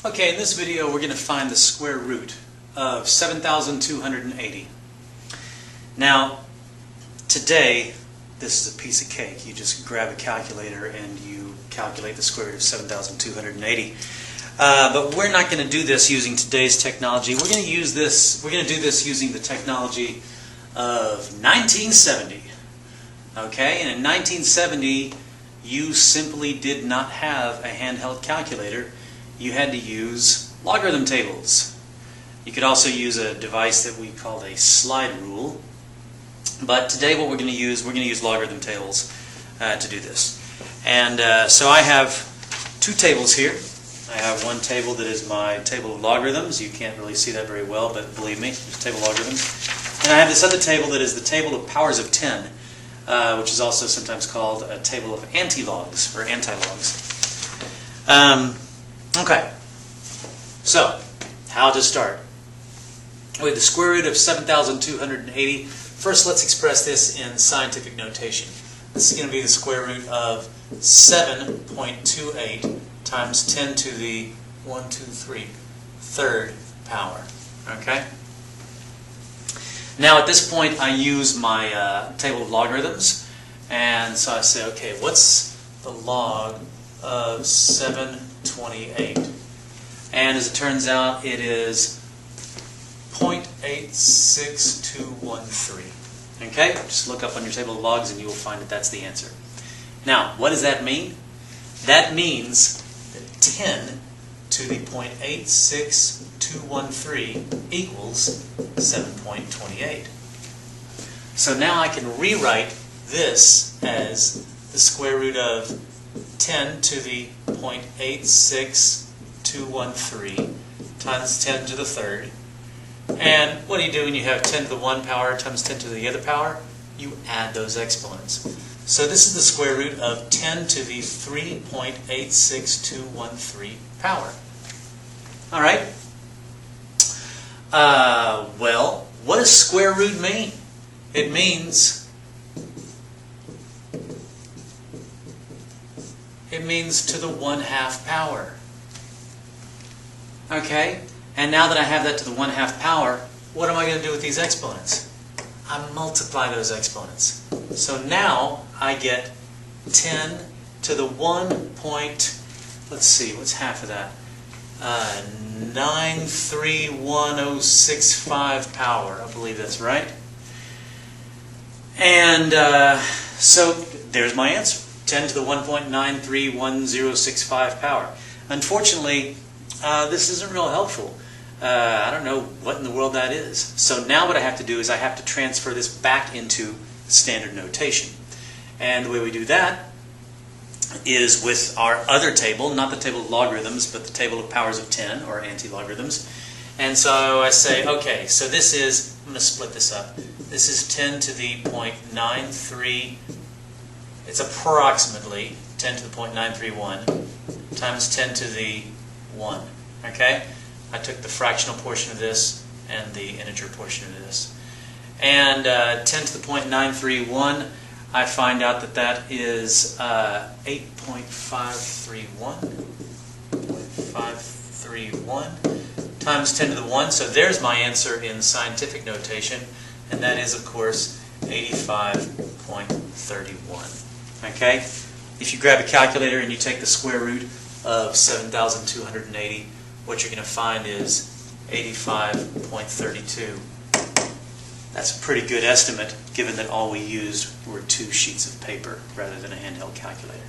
Okay, in this video we're going to find the square root of 7,280. Now, today, this is a piece of cake. You just grab a calculator and you calculate the square root of 7,280. But we're not going to do this using today's technology. We're going to do this using the technology of 1970. Okay, and in 1970, you simply did not have a handheld calculator. You had to use logarithm tables. You could also use a device that we called a slide rule. But today what we're going to use logarithm tables to do this. And so I have two tables here. I have one table that is my table of logarithms. You can't really see that very well, but believe me, it's a table of logarithms. And I have this other table that is the table of powers of 10, which is also sometimes called a table of antilogs or antilogs. Okay, so how to start? With the square root of 7,280, first let's express this in scientific notation. This is going to be the square root of 7.28 times 10 to the third power. Okay? Now at this point I use my table of logarithms, and so I say, okay, what's the log of 728? And as it turns out, it is 0.86213. Okay? Just look up on your table of logs and you will find that that's the answer. Now, what does that mean? That means that 10 to the 0.86213 equals 7.28. So now I can rewrite this as the square root of 10 to the 0.86213 times 10 to the third. And what do you do when you have 10 to the 1 power times 10 to the other power? You add those exponents. So this is the square root of 10 to the 3.86213 power. All right. Well, what does square root mean? It means to the 1/2 power. Okay? And now that I have that to the 1/2 power, what am I going to do with these exponents? I multiply those exponents. So now I get 10 to the 1 point, let's see, what's half of that? 931065 power. I believe that's right. And so there's my answer. 10 to the 1.931065 power. Unfortunately, this isn't real helpful. I don't know what in the world that is. So now what I have to do is I have to transfer this back into standard notation. And the way we do that is with our other table, not the table of logarithms, but the table of powers of 10, or anti-logarithms. And so I say, okay, so this is, I'm going to split this up. This is 10 to the 0.93, it's approximately 10 to the 0.931 times 10 to the 1. Okay? I took the fractional portion of this and the integer portion of this. And 10 to the 0.931, I find out that that is 8.531 times 10 to the 1. So there's my answer in scientific notation, and that is, of course, 85.31. Okay? If you grab a calculator and you take the square root of 7,280, what you're going to find is 85.32. That's a pretty good estimate, given that all we used were 2 sheets of paper rather than a handheld calculator.